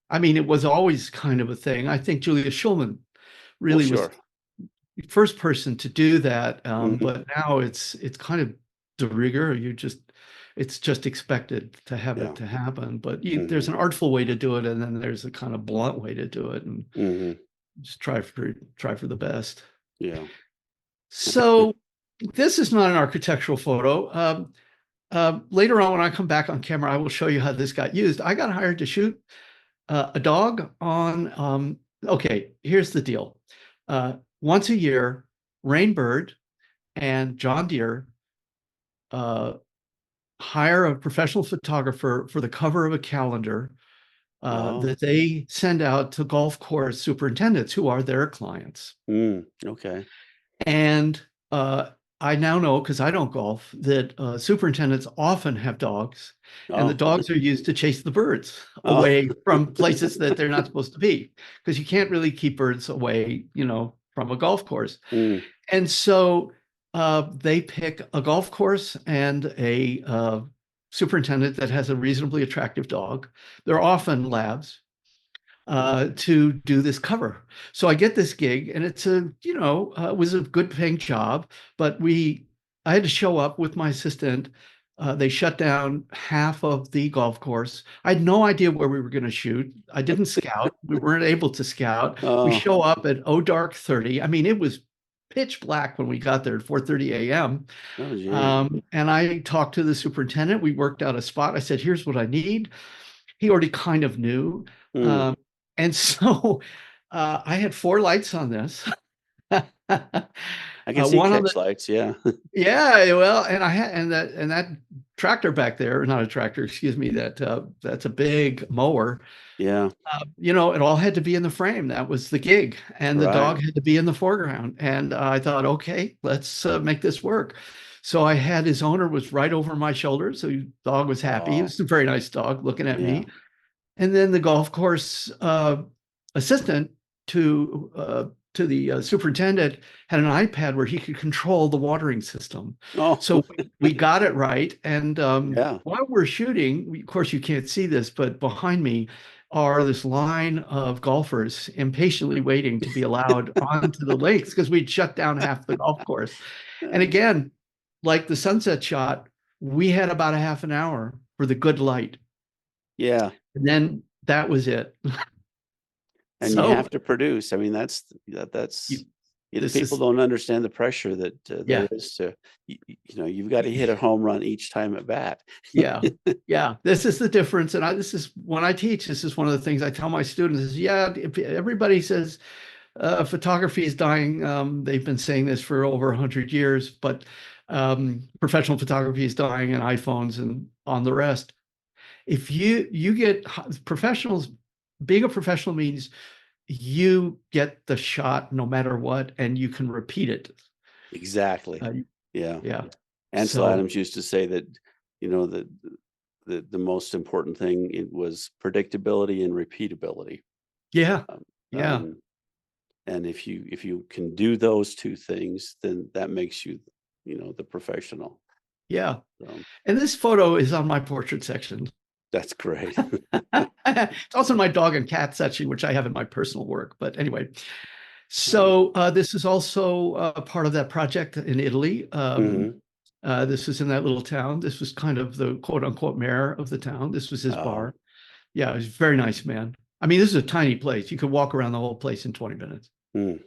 I mean, it was always kind of a thing. I think Julia Schulman Well, really was sure. the first person to do that. Mhm. But now it's kind of de rigueur. It's just expected to have Yeah. it to happen. But there's Mhm. an artful way to do it, and then there's a kind of blunt way to do it, and Mhm. just try for the best. Yeah. So this is not an architectural photo. Later on, when I come back on camera, I will show you how this got used. I got hired to shoot a dog on, okay, here's the deal. Once a year, Rainbird and John Deere hire a professional photographer for the cover of a calendar Oh. that they send out to golf course superintendents who are their clients. Okay. And I now know, because I don't golf, that superintendents often have dogs, and the Oh. dogs are used to chase the birds Oh. away from places that they're not supposed to be, because you can't really keep birds away, from a golf course. Mm. And so they pick a golf course and a superintendent that has a reasonably attractive dog. They're often labs to do this cover. So I get this gig, and it's it was a good paying job, but I had to show up with my assistant. They shut down half of the golf course. I had no idea where we were going to shoot. I didn't scout. We weren't able to scout. We Oh. show up at dark 30. I mean, it was pitch black when we got there at 4:30 a.m. Oh, gee. And I talked to the superintendent. We worked out a spot. I said, "Here's what I need." He already kind of knew. Mm. Um, and so I had 4 lights on this. I can see One on the catch lights. Yeah. yeah, well, and I had and that tractor back there, not a tractor, excuse me, that's a big mower. Yeah. It all had to be in the frame. That was the gig, and the Right. dog had to be in the foreground. And I thought, okay, let's make this work. So I had his owner was right over my shoulder, so the dog was happy. He Oh. was a very nice dog looking at Yeah. me. And then the golf course assistant to the superintendent had an iPad where he could control the watering system. Oh. So we got it right. And Yeah. while we're shooting, of course, you can't see this, but behind me are this line of golfers impatiently waiting to be allowed onto the lakes because we'd shut down half the golf course. And again, like the sunset shot, we had about a half an hour for the good light. Yeah. And then that was it. And you So have to produce. I mean, that's you, this people is, don't understand the pressure that yeah, there is to, you've got to hit a home run each time at bat. yeah, yeah. This is the difference. And this is when I teach, this is one of the things I tell my students is, yeah, if everybody says photography is dying. They've been saying this for over 100 years, but professional photography is dying, and iPhones and on the rest. If you get professionals, being a professional means you get the shot no matter what, and you can repeat it. Exactly. Uh, Yeah. yeah. Ansel So Adams used to say that, the most important thing it was predictability and repeatability. yeah, Um, yeah, um, and if you can do those two things, then that makes you, the professional. yeah. So And this photo is on my portrait section. that's great. It's also my dog and cat section, which I have in my personal work. But anyway, so this is also part of that project in Italy. Mhm. This was in that little town. This was kind of the quote unquote mayor of the town. This was his Oh, bar. Yeah, he was a very nice man. I mean, this is a tiny place. You could walk around the whole place in 20 minutes. mm,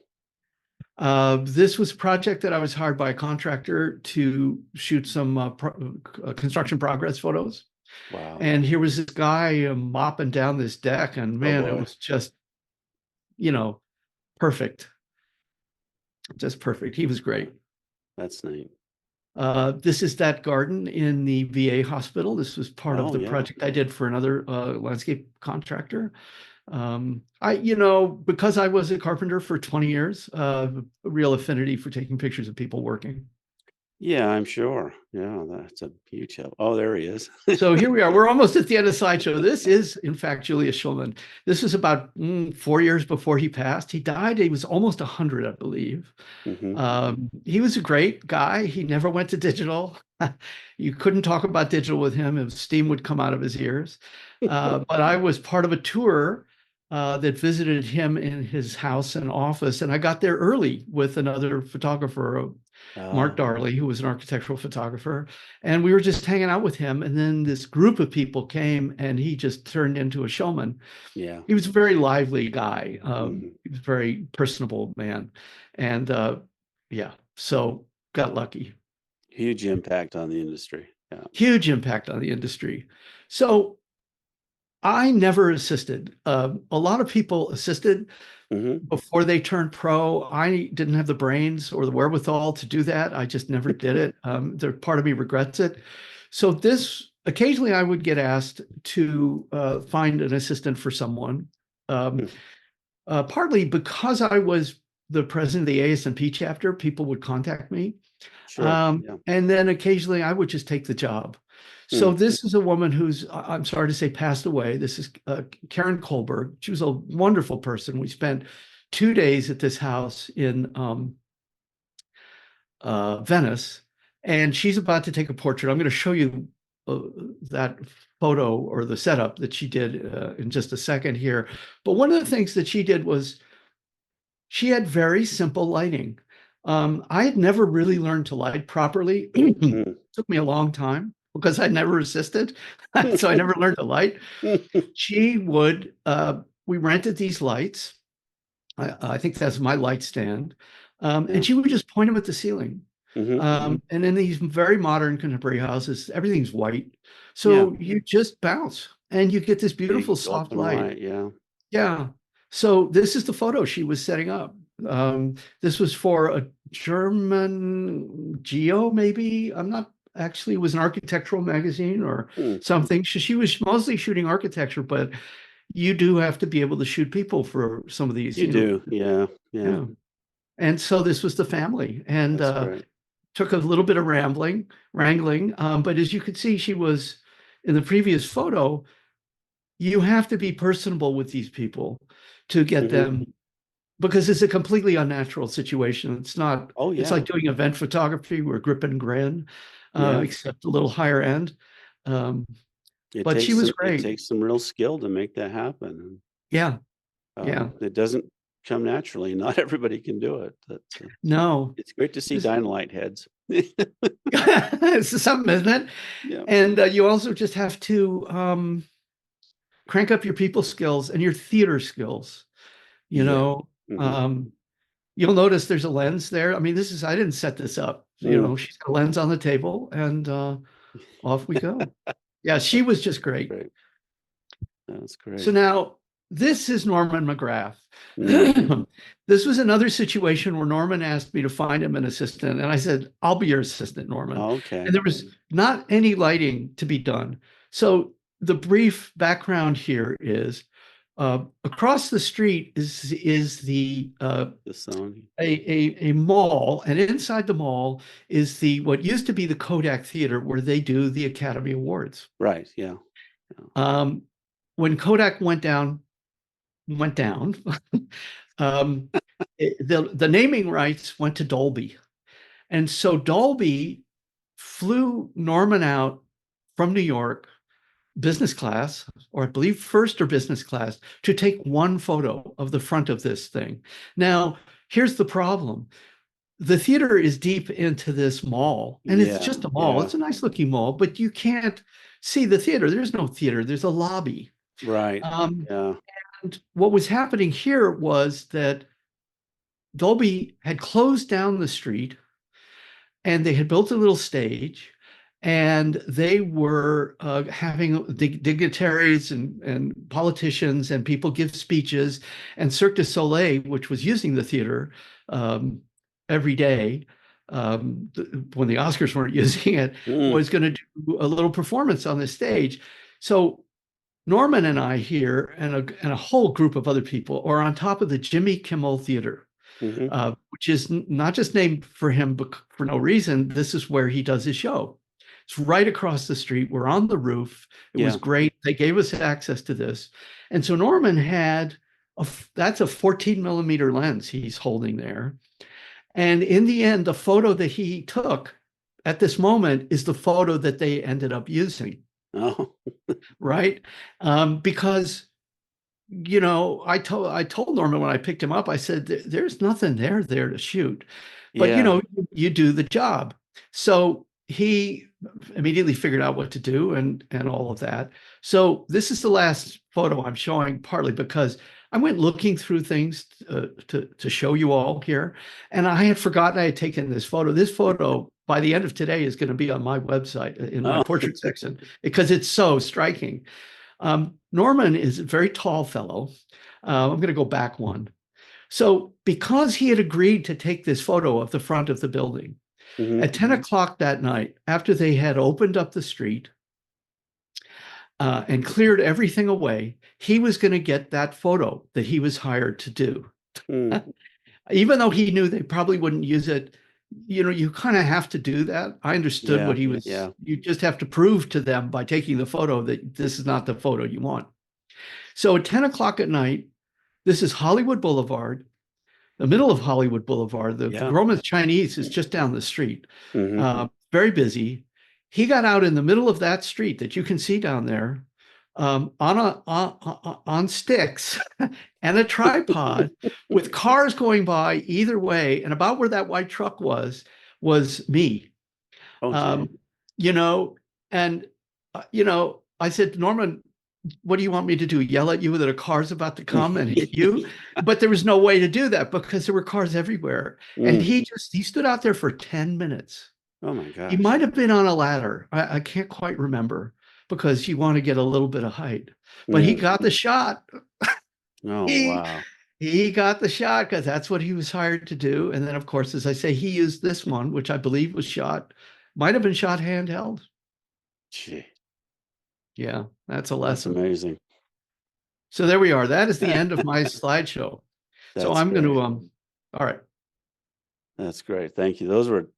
This was a project that I was hired by a contractor to shoot some construction progress photos. wow. And here was this guy mopping down this deck, and Oh man, it boy, was just, you know, perfect. Just perfect. He was great. that's neat. This is that garden in the VA hospital. This was part of Oh the yeah. project I did for another landscape contractor. Because I was a carpenter for 20 years, a real affinity for taking pictures of people working. Yeah, I'm sure. Yeah, that's a huge help. Oh, there he is. So here we are. We're almost at the end of Sideshow. This is, in fact, Julius Schulman. This was about 4 years before he passed. He died. He was almost 100, I believe. He was a great guy. He never went to digital. You couldn't talk about digital with him. Steam would come out of his ears. But I was part of a tour that visited him in his house and office. And I got there early with another photographer, Mark Darley, who was an architectural photographer. And we were just hanging out with him. And then this group of people came and he just turned into a showman. Yeah. He was a very lively guy. He was a very personable man. And yeah, so got lucky. Huge impact on the industry. Yeah. Huge impact on the industry. So I never assisted. A lot of people assisted before they turned pro. I didn't have the brains or the wherewithal to do that. I just never did it. Part of me regrets it. So occasionally I would get asked to find an assistant for someone, partly because I was the president of the ASMP chapter. People would contact me. Sure. Yeah. And then occasionally I would just take the job. So this is a woman who's, I'm sorry to say, passed away. This is Karen Kohlberg. She was a wonderful person. We spent 2 days at this house in Venice, and she's about to take a portrait. I'm going to show you that photo or the setup that she did in just a second here. But one of the things that she did was she had very simple lighting. I had never really learned to light properly. It took me a long time, because I never assisted. So I never learned to light. She would, we rented these lights. I think that's my light stand. And she would just point them at the ceiling. And in these very modern contemporary houses, everything's white. So you just bounce and you get this beautiful soft light. Yeah. So this is the photo she was setting up. This was for a German Geo, maybe. I'm not actually, it was an architectural magazine or something. She was mostly shooting architecture, but you do have to be able to shoot people for some of these. You do. Yeah. And so this was the family, and took a little bit of wrangling. But as you could see, she was in the previous photo. You have to be personable with these people to get them, because it's a completely unnatural situation. It's not, it's like doing event photography where grip and grin. Except a little higher end. But she was great. It takes some real skill to make that happen. Yeah. It doesn't come naturally. Not everybody can do it. No. It's great to see dynamite heads. It's something, isn't it? Yeah. And you also just have to crank up your people skills and your theater skills. You know, you'll notice there's a lens there. I mean, I didn't set this up. You know, she's got a lens on the table, and off we go. Yeah, she was just great. That's great. So now this is Norman McGrath. This was another situation where Norman asked me to find him an assistant, and I said, "I'll be your assistant, Norman." Okay. And there was not any lighting to be done. So the brief background here is, across the street is the a mall, and inside the mall is what used to be the Kodak Theater, where they do the Academy Awards. Right. Yeah. When Kodak went down, the naming rights went to Dolby, and so Dolby flew Norman out from New York, business class, or I believe first or business class, to take one photo of the front of this thing. Now, here's the problem. The theater is deep into this mall, and it's just a mall. It's a nice looking mall, but you can't see the theater. There's no theater. There's a lobby. Right. And what was happening here was that Dolby had closed down the street, and they had built a little stage, and they were having dignitaries and politicians and people give speeches, and Cirque du Soleil, which was using the theater every day when the Oscars weren't using it, was going to do a little performance on the stage. So Norman and I here and a whole group of other people are on top of the Jimmy Kimmel Theater. which is not just named for him for no reason. This is where he does his show. It's right across the street. We're on the roof. It was great. They gave us access to this. And so Norman had, that's a 14 millimeter lens he's holding there. And in the end, the photo that he took at this moment is the photo that they ended up using. Oh, right. Because, you know, I told Norman when I picked him up, I said, there's nothing there to shoot, but you know, you do the job. So he immediately figured out what to do and all of that. So this is the last photo I'm showing, partly because I went looking through things to show you all here, and I had forgotten I had taken this photo. This photo, by the end of today, is going to be on my website in my portrait section because it's so striking. Norman is a very tall fellow. I'm going to go back one. So because he had agreed to take this photo of the front of the building, at 10 o'clock that night, after they had opened up the street and cleared everything away, he was going to get that photo that he was hired to do. Even though he knew they probably wouldn't use it, you know, you kind of have to do that. I understood what he was, you just have to prove to them by taking the photo that this is not the photo you want. So at 10 o'clock at night, this is Hollywood Boulevard, the middle of Hollywood Boulevard. The Gromans Chinese is just down the street, very busy. He got out in the middle of that street that you can see down there on sticks and a tripod with cars going by either way. And about where that white truck was me. You know, and, you know, I said, Norman, what do you want me to do? Yell at you that a car's about to come and hit you? But there was no way to do that because there were cars everywhere. And he stood out there for 10 minutes. Oh my gosh. He might have been on a ladder. I can't quite remember because you want to get a little bit of height, but he got the shot. Oh, wow. He got the shot because that's what he was hired to do. And then, of course, as I say, he used this one, which I believe was shot, might have been shot handheld. Gee. Yeah, that's a lesson. That's amazing. So there we are. That is the end of my slideshow. So I'm going to, all right. That's great. Thank you. Those were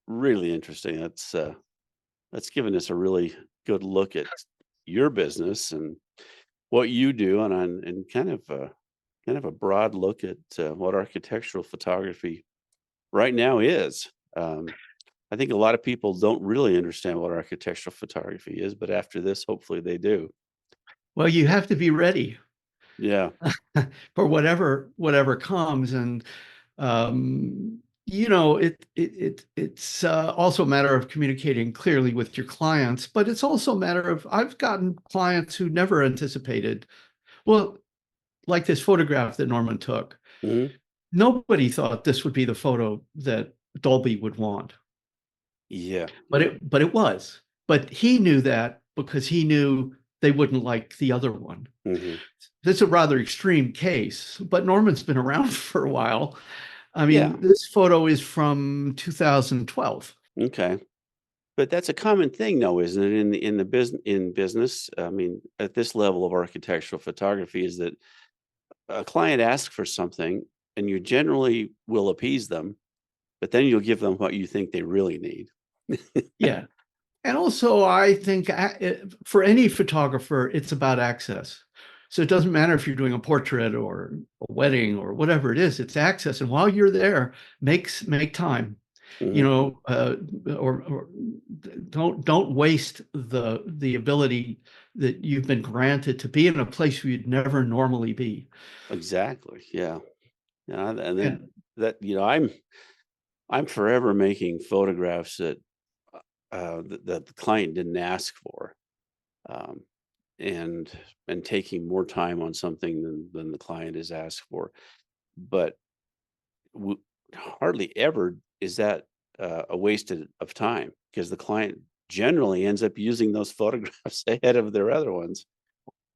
really interesting. That's given us a really good look at your business and what you do, and kind of a broad look at what architectural photography right now is. I think a lot of people don't really understand what architectural photography is, but after this, hopefully they do. Well, you have to be ready. Yeah. For whatever comes. And, you know, it's also a matter of communicating clearly with your clients, but it's also a matter of, I've gotten clients who never anticipated, well, like this photograph that Norman took. Nobody thought this would be the photo that Dolby would want. Yeah. But it was. But he knew that because he knew they wouldn't like the other one. That's a rather extreme case, but Norman's been around for a while. I mean, this photo is from 2012. Okay. But that's a common thing, though, isn't it? In business, I mean, at this level of architectural photography, is that a client asks for something, and you generally will appease them, but then you'll give them what you think they really need. Yeah. And also, I think for any photographer, it's about access. So it doesn't matter if you're doing a portrait or a wedding or whatever it is, it's access. And while you're there, make time. You know, or don't waste the ability that you've been granted to be in a place where you'd never normally be. Exactly. Yeah. And then that, you know, I'm forever making photographs that the client didn't ask for, and taking more time on something than the client has asked for. But hardly ever is that a waste of time, because the client generally ends up using those photographs ahead of their other ones.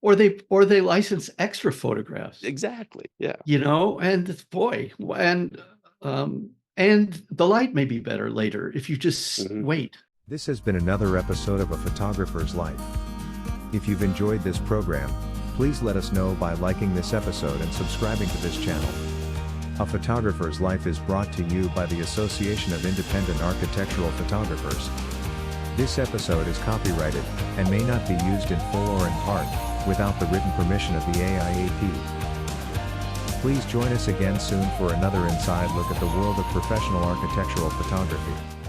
Or they license extra photographs. Exactly. Yeah. You know, and boy, and the light may be better later if you just wait. This has been another episode of A Photographer's Life. If you've enjoyed this program, please let us know by liking this episode and subscribing to this channel. A Photographer's Life is brought to you by the Association of Independent Architectural Photographers. This episode is copyrighted, and may not be used in full or in part, without the written permission of the AIAP. Please join us again soon for another inside look at the world of professional architectural photography.